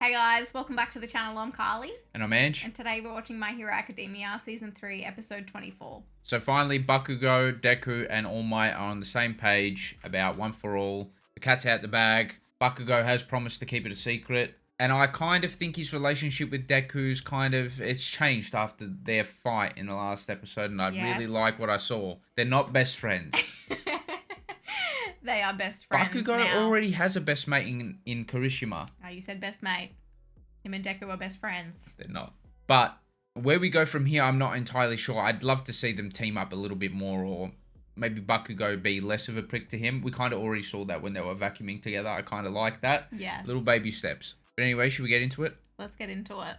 Hey guys, welcome back to the channel. I'm Carly. And I'm Ange. And today we're watching My Hero Academia Season 3, Episode 24. So finally, Bakugo, Deku, and All Might are on the same page about One for All. The cat's out the bag. Bakugo has promised to keep it a secret. And I kind of think his relationship with Deku's it's changed after their fight in the last episode. And I really like what I saw. They're not best friends. They are best friends Bakugo now. already has a best mate in Kirishima. Oh, you said best mate. Him and Deku are best friends. They're not. But where we go from here, I'm not entirely sure. I'd love to see them team up a little bit more, or maybe Bakugo be less of a prick to him. We kind of already saw that when they were vacuuming together. I kind of like that. Yes. Little baby steps. But anyway, should we get into it? Let's get into it.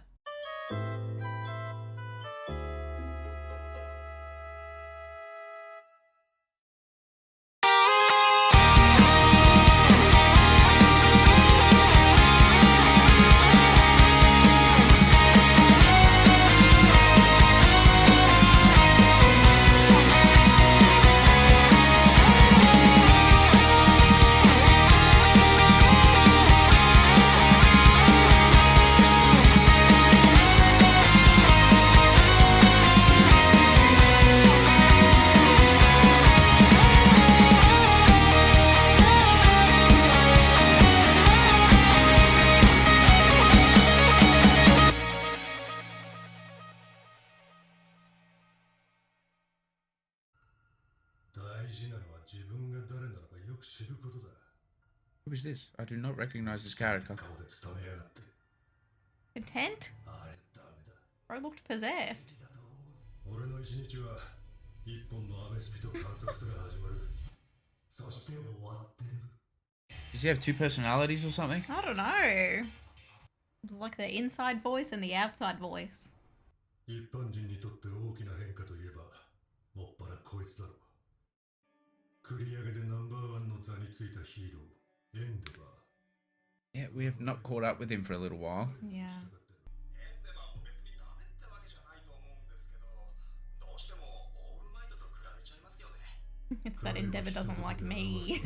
Who is this? I do not recognize this character. Content? Bro looked possessed. Does he have two personalities or something? I don't know. It was like the inside voice and the outside voice. Yeah, we have not caught up with him for a little while. Yeah. It's that Endeavor doesn't like me.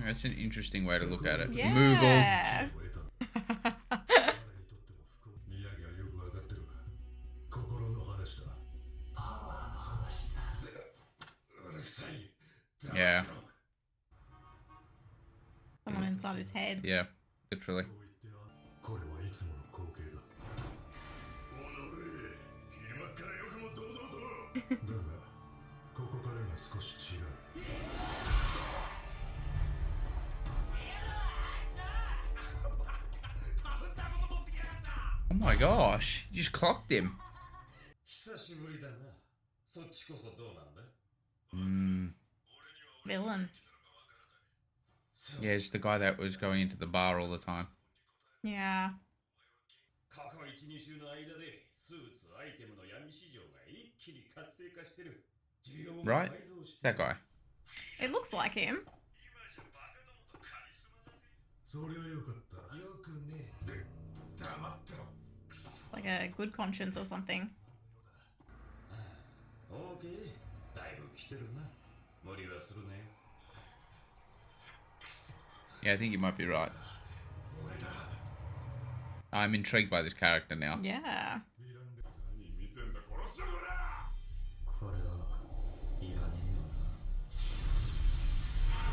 That's an interesting way to look at it. Yeah. Yeah. Someone inside his head. Yeah, literally. Oh my gosh, you just clocked him. Villain. Yeah, it's the guy that was going into the bar all the time. Yeah. Right? That guy. It looks like him. Like a good conscience or something. Yeah, I think you might be right. I'm intrigued by this character now. Yeah.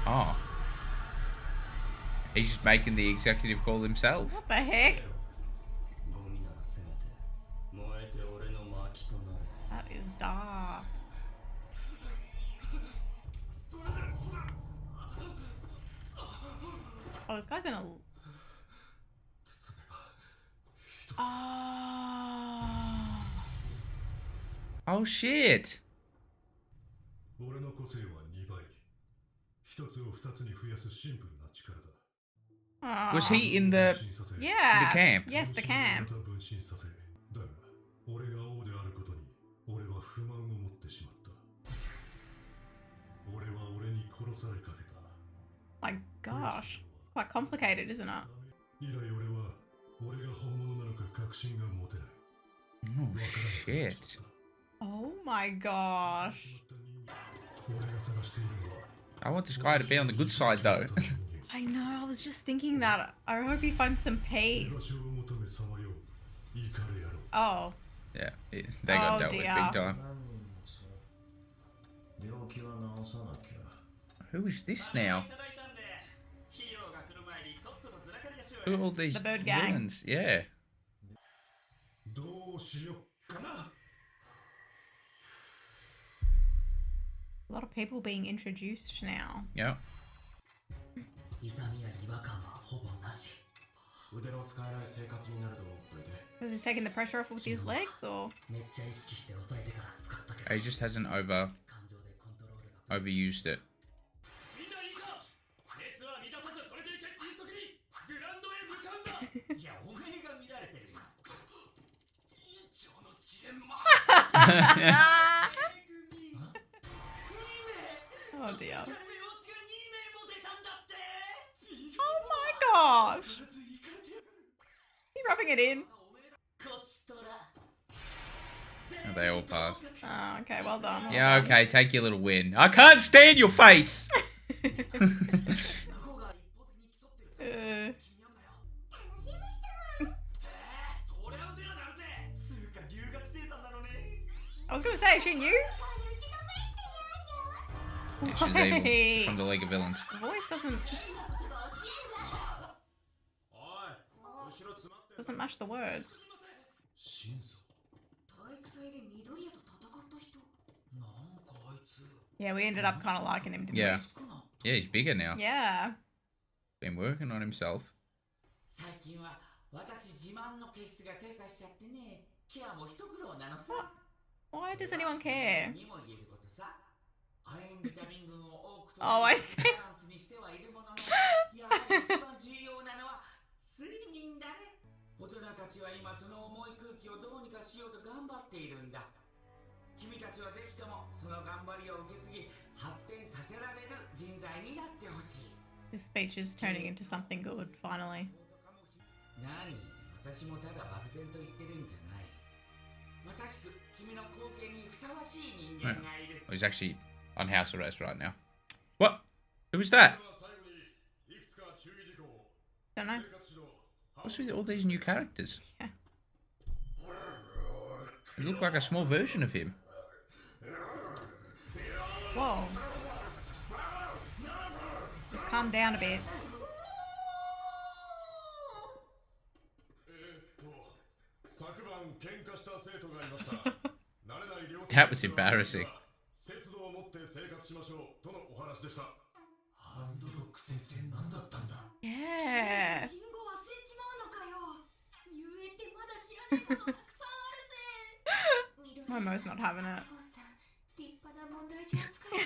Oh. He's just making the executive call himself. What the heck? That is dark. Oh, this guy's in a... Oh. Oh shit. Oh. Was he in the Yeah. the camp? Yes, the camp. My gosh. It's quite complicated, isn't it? Oh shit. Oh my gosh. I want this guy to be on the good side, though. I know, I was just thinking that. I hope he finds some peace. Oh. Yeah, they got dealt with big time. 病気は治さなきゃ。 Who is this now? Who are all these The bird gang. villains? Yeah. どうしよっかな。 A lot of people being introduced now. Yeah. 痛みや違和感はほぼなし。腕の使えない生活になると思っといて。 Because he's taking the pressure off with his legs, or? めっちゃ意識して抑えてから使ったけど。 He just hasn't 感情でコントロールが。 overused it. みんないいか。熱は満たさずそれでいて迅速にグラウンドへ向かうんだ。いやおめえが乱れてるよ。院長の遅延も。Oh dear. 2名も出たんだって。 Oh my gosh! He's rubbing it in. こちとら。 Oh, they all passed. Oh, okay, well done. Well Yeah, done. okay, take your little win. I can't stand your face! Uh, I was gonna say, shouldn't you? Yeah, she's evil. She's from the League of Villains. The voice doesn't match the words. 真相。 Yeah, we ended up kind of liking him, didn't Yeah. Yeah, he's bigger now. we? Yeah. Been working on himself. 最近は私自慢の毛質が低下しちゃってね。ケアも一苦労なのさ。 Why does anyone care? にも言えることさ。亜鉛ビタミン群を多くと Oh, I see. バランスにしてはいるものの、やはり一番重要なのは睡眠だね。大人たちは今その重い空気をどうにかしようと頑張っているんだ。君たちはぜひともその頑張りを受け継ぎ、発展させられる人材になってほしい。 This speech is turning into something good, finally. 何？私もただ漠然と言ってるんじゃない。まさしく君の光景にふさわしい人間がいる。 Oh, he's actually on house arrest right now. What? Who was that? Don't know. What's with all these new characters? Yeah. They look like a small version of him. Whoa. Just calm down a bit. That was embarrassing. 節度を持って生活しましょうとのお話でした。ハンドドック先生何だったんだ。 Yeah. 人語忘れちまうのかよ。言えてまだ知らないことたくさんあるぜ。 My Mo's not having it. 立派な問題児扱い。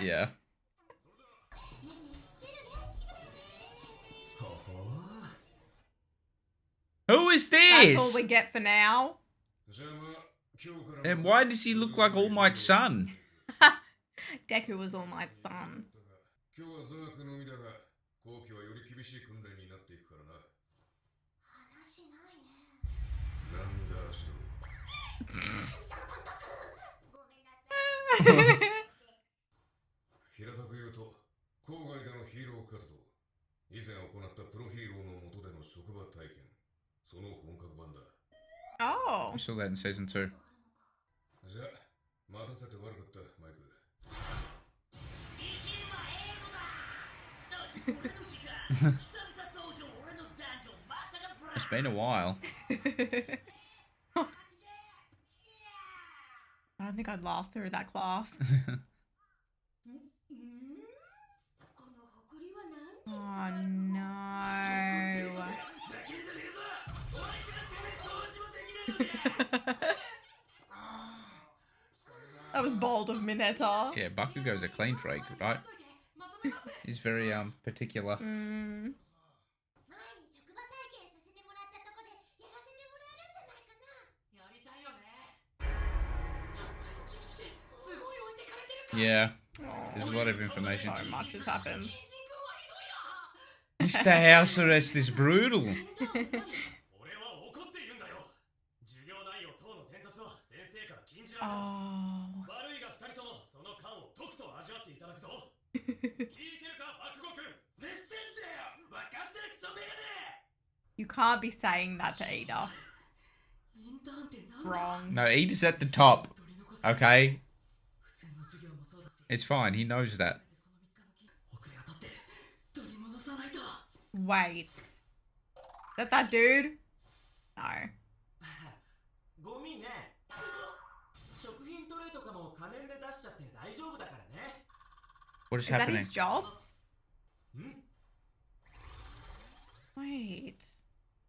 Yeah. はは。 Who is That's all we this? get for now. じゃあまあ今日から。 And why does he look like All Might's son? Deku was All Might's son. 今日はザークのみだが、後期はより厳しい訓練になっていくからな。話ないね。なんだしろ。ごめんなさい。平たく言うと、郊外でのヒーロー活動、以前行ったプロヒーローの下での職場体験、その本格版だ。Oh. We saw that in season 2. じゃあ、待たせて悪かった、マイク。維新は英語だ。すなわち俺の時間。久々登場俺のダンジョンまたがブラ It's been a while. I don't think I'd last through that class. この誇りは何？ Oh no. ふざけんじゃねえぞ。お前からてめえ掃除もできないのか。 That was bold of Mineta. Yeah, Bakugo's a clean freak, right? まとめます。 He's very particular. うん。前に職場体験させてもらったとこでやらせてもらえるんじゃないかな。やりたいよね。たった一日ですごい置いてかれてるか。 Yeah, Oh, there's a lot of information. so much has happened. 謹慎君はひどいよ。 Mr. House Arrest is brutal. 俺は怒っているんだよ。授業内容等の伝達は先生から禁じられた。 Oh. 悪いが二人ともその感をとくと味わっていただくぞ。You can't be saying that to Ida. インターンってなんだ Wrong. No, Ida's at the top. 取り残され Okay? 普通の授業もそうだし It's fine. He knows that. この3日の遅れを取って取り戻さないと Wait. Is that dude? No. ゴミね。食品トレイとかも可燃で出しちゃって大丈夫だからね。 What is Is that happening? his job? ん Wait.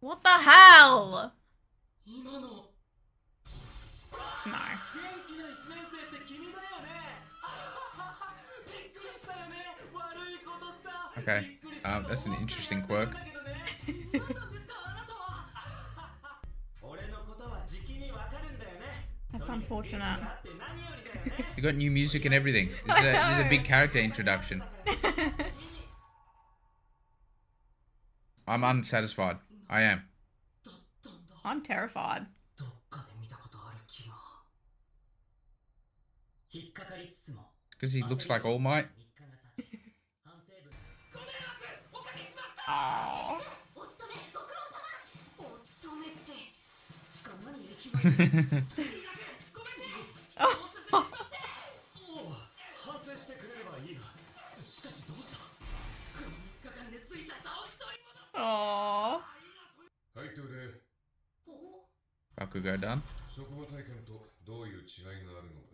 What the hell? 今の No. 元気な1年生って君だよね。びっくりしたよね。悪いことした。 Okay. びっくりすると That's an 思って interesting やって quirk. るんだけどね。何なんですかあなたは俺のことはじきにわかるんだよね。 That's とにかく元気 unfortunate. があって何よりだよね。 You got new music and everything. This is a big character introduction. I'm unsatisfied. I am. だったんだ I'm terrified. どっかで見たことある気が引っかかりつつも Because he looks like All Might. 3日が経ち反省文ご迷惑おかけしました。 Oh. お勤めご苦労様お勤めってつか何駅前にごめんね。おすすめしまっておう反省してくれればいいが。しかしどうした。この3日間でついた差を取り戻す Oh. はいとで Bakugo done. 職場体験とどういう違いがあるのか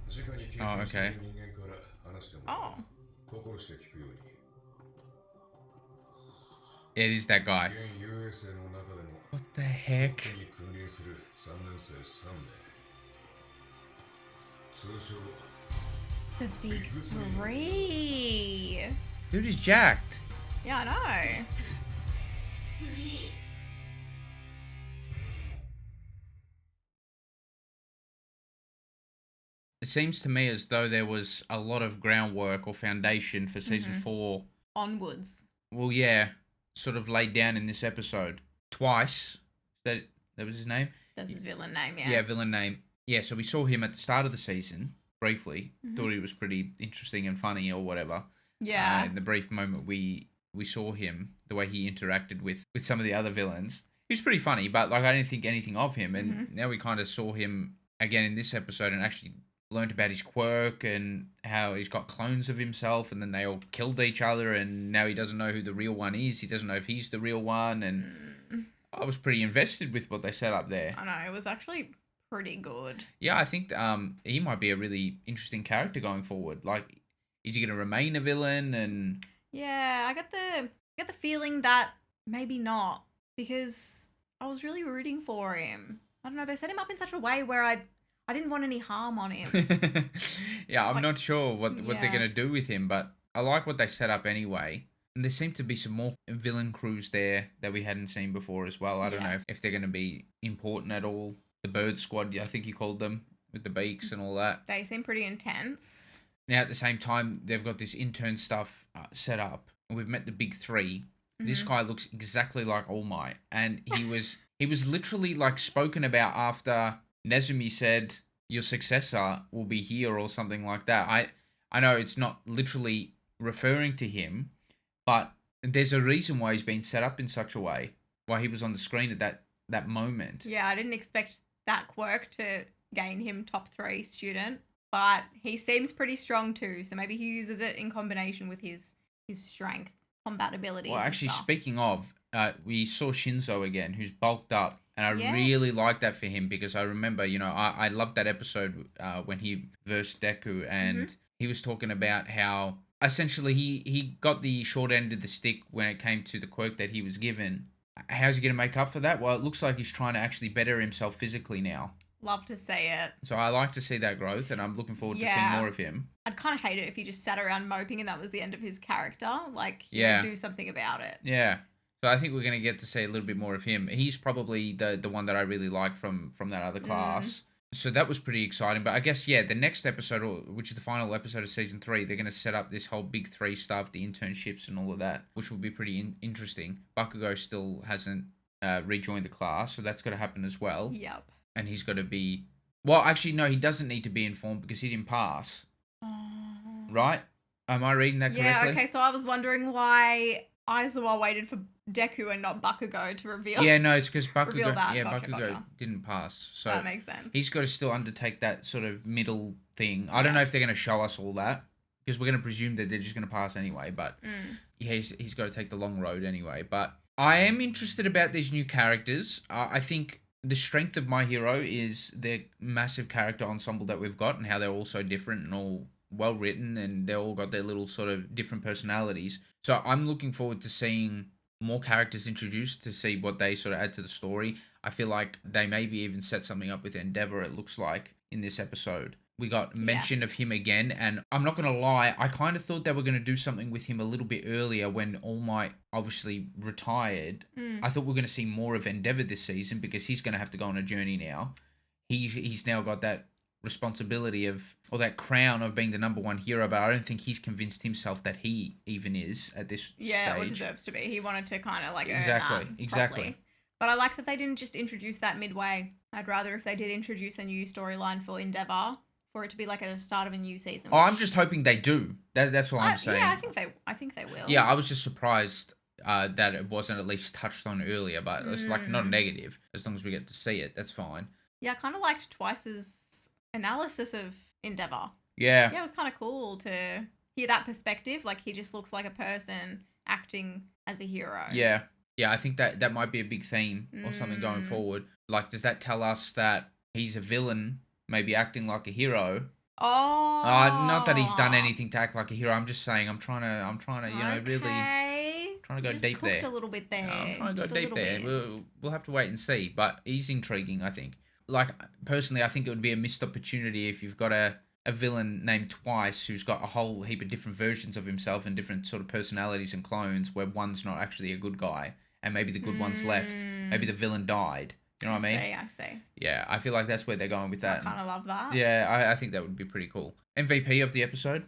直に経あ験してい okay. る人間から話してもらう Oh. 心して聞くように It is that guy. 現遊泳生の中でも What the heck? 特に君臨する3年生3名通称 The big three. Dude is jacked. Yeah, I know. 3 It seems to me as though there was a lot of groundwork or foundation for season 4. Onwards. Well, yeah, sort of laid down in this episode twice. That was his name. That's his villain name, yeah. Yeah, villain name. Yeah, so we saw him at the start of the season briefly. Thought he was pretty interesting and funny or whatever. Yeah. In the brief moment we saw him, the way he interacted with some of the other villains, he was pretty funny. But like, I didn't think anything of him, and now we kind of saw him again in this episode and actually learned about his quirk and how he's got clones of himself, and then they all killed each other, and now he doesn't know who the real one is. He doesn't know if he's the real one, and I was pretty invested with what they set up there. I know, it was actually pretty good. Yeah, I think he might be a really interesting character going forward. Like, is he going to remain a villain? And Yeah, I got the feeling that maybe not, because I was really rooting for him. I don't know, they set him up in such a way where I didn't want any harm on him. yeah, I'm Like, not sure what they're yeah. going to do with him, but I like what they set up anyway. And there seem to be some more villain crews there that we hadn't seen before as well. I don't know Yes. if they're going to be important at all. The Bird Squad, I think you called them, with the beaks and all that. They seem pretty intense. Now, at the same time, they've got this intern stuff set up. We've met the big three. This guy looks exactly like All Might, and he was literally like spoken about after Nezumi said your successor will be here or something like that. I know it's not literally referring to him, but there's a reason why he's been set up in such a way, why he was on the screen at that moment. Yeah, I didn't expect that quirk to gain him top 3 student, but he seems pretty strong too, so maybe he uses it in combination with his strength, combat abilities. Well, and actually, stuff. speaking of, we saw Shinzo again, who's bulked up, and I Yes. really like that for him because I remember, I loved that episode when he versed Deku, and he was talking about how essentially he got the short end of the stick when it came to the quirk that he was given. How's he going to make up for that? Well, it looks like he's trying to actually better himself physically now. Love to see it. So I like to see that growth, and I'm looking forward to seeing Yeah. more of him. I'd kind of hate it if he just sat around moping and that was the end of his character. Like, he Yeah. would do something about it. Yeah. So I think we're going to get to see a little bit more of him. He's probably the one that I really like from that other class. So that was pretty exciting. But I guess, yeah, the next episode, which is the final episode of Season 3, they're going to set up this whole big 3 stuff, the internships and all of that, which will be pretty interesting. Bakugo still hasn't rejoined the class, so that's got to happen as well. Yep. And he's got to be... Well, actually, no, he doesn't need to be informed because he didn't pass. right? Am I reading that correctly? Yeah, okay, so I was wondering why Aizawa waited for Deku and not Bakugo to reveal. Yeah, no, it's because Reveal Bakugo, that. yeah, Gotcha, Bakugo gotcha. didn't pass, so That makes sense. he's got to still undertake that sort of middle thing. I don't know if they're Yes. going to show us all that because we're going to presume that they're just going to pass anyway. But yeah, he's got to take the long road anyway. But I am interested about these new characters. I think the strength of My Hero is the massive character ensemble that we've got and how they're all so different and all well written and they all got their little sort of different personalities. So I'm looking forward to seeing more characters introduced to see what they sort of add to the story. I feel like they maybe even set something up with Endeavor, it looks like, in this episode. We got mention of him again, and I'm not going to lie, I kind of thought they were going to do something with him a little bit earlier when All Might obviously retired. I thought we were going to see more of Endeavor this season because he's going to have to go on a journey now. He's now got that responsibility of, or that crown of being the number one hero, but I don't think he's convinced himself that he even is at this stage. Or deserves to be. He wanted to kind of like earn Exactly, that exactly. properly. But I like that they didn't just introduce that midway. I'd rather if they did introduce a new storyline for Endeavor, for it to be like at the start of a new season. Oh, I'm just hoping they do. That's what I'm saying. Yeah, I think they will. Yeah, I was just surprised that it wasn't at least touched on earlier, but it's like not negative. As long as we get to see it, that's fine. Yeah, I kind of liked Twice's analysis of Endeavor. Yeah. Yeah, it was kind of cool to hear that perspective. Like, he just looks like a person acting as a hero. Yeah. Yeah, I think that might be a big theme or something going forward. Like, does that tell us that he's a villain, maybe acting like a hero? Oh. Not that he's done anything to act like a hero. I'm just saying I'm trying to, you know, really trying to go deep there. A little bit there. I'm trying to go Just a deep little there. bit. We'll have to wait and see, but he's intriguing, I think. Like, personally, I think it would be a missed opportunity if you've got a villain named Twice who's got a whole heap of different versions of himself and different sort of personalities and clones where one's not actually a good guy and maybe the good one's left. Maybe the villain died. You know what I mean? I see. Yeah, I feel like that's where they're going with that. I kind of love that. Yeah, I think that would be pretty cool. MVP of the episode?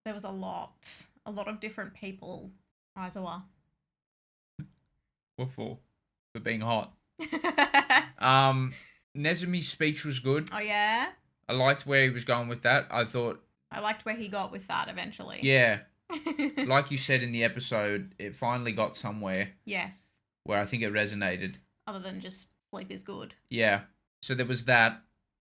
There was a lot of different people. Aizawa. What for? For being hot. Nezumi's speech was good. Oh, yeah? I liked where he was going with that. I thought... I liked where he got with that eventually. Yeah. Like you said in the episode, it finally got somewhere. Yes. Where I think it resonated. Other than just sleep is good. Yeah. So there was that.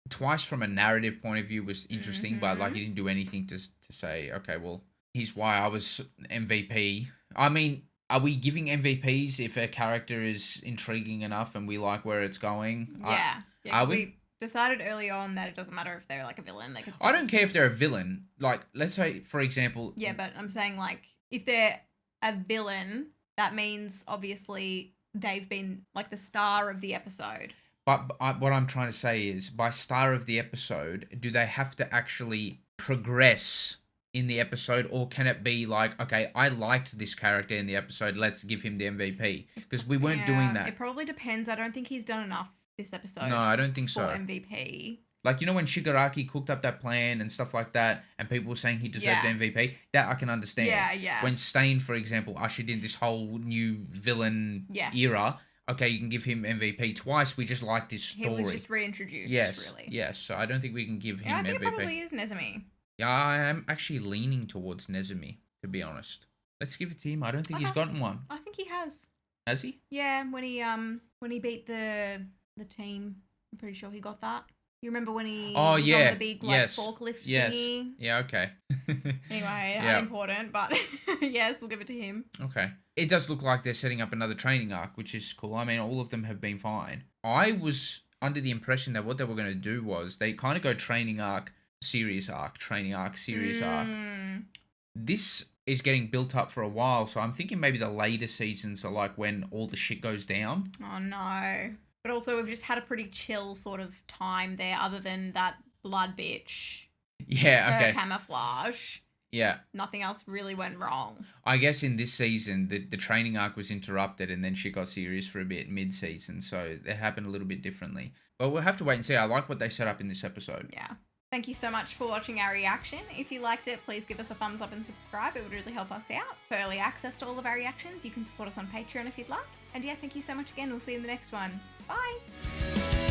Twice from a narrative point of view was interesting, but like he didn't do anything to say, okay, well, here's why I was MVP. I mean, are we giving MVPs if a character is intriguing enough and we like where it's going? Yeah. Are we decided early on that it doesn't matter if they're like a villain. They could I don't care if they're a villain. Like, let's say, for example... Yeah, but I'm saying, like, if they're a villain, that means, obviously, they've been, like, the star of the episode. But what I'm trying to say is, by star of the episode, do they have to actually progress in the episode, or can it be like, okay, I liked this character in the episode, let's give him the MVP? Because we weren't doing that. It probably depends. I don't think he's done enough this episode. No, I don't think for so. MVP. Like, you know when Shigaraki cooked up that plan and stuff like that, and people were saying he deserved MVP? That I can understand. Yeah. When Stain, for example, ushered in this whole new villain era, okay, you can give him MVP. Twice, we just liked his story. He was just reintroduced, really. Yes, so I don't think we can give him I think MVP. it probably is Nezumi. Yeah, I am actually leaning towards Nezumi, to be honest. Let's give it to him. I don't think he's gotten one. I think he has. Has he? Yeah, when he beat the team, I'm pretty sure he got that. You remember when he was on the big forklift thingy? Yeah, okay. Anyway, unimportant, but yes, we'll give it to him. Okay. It does look like they're setting up another training arc, which is cool. I mean, all of them have been fine. I was under the impression that what they were going to do was they kind of go training arc, serious arc, training arc, serious arc. This is getting built up for a while, so I'm thinking maybe the later seasons are like when all the shit goes down. Oh, no. But also, we've just had a pretty chill sort of time there, other than that blood bitch. Yeah, okay. Her camouflage. Yeah. Nothing else really went wrong. I guess in this season, the training arc was interrupted and then she got serious for a bit mid-season, so it happened a little bit differently. But we'll have to wait and see. I like what they set up in this episode. Yeah. Thank you so much for watching our reaction. If you liked it, please give us a thumbs up and subscribe. It would really help us out. For early access to all of our reactions, you can support us on Patreon if you'd like. And yeah, thank you so much again. We'll see you in the next one. Bye!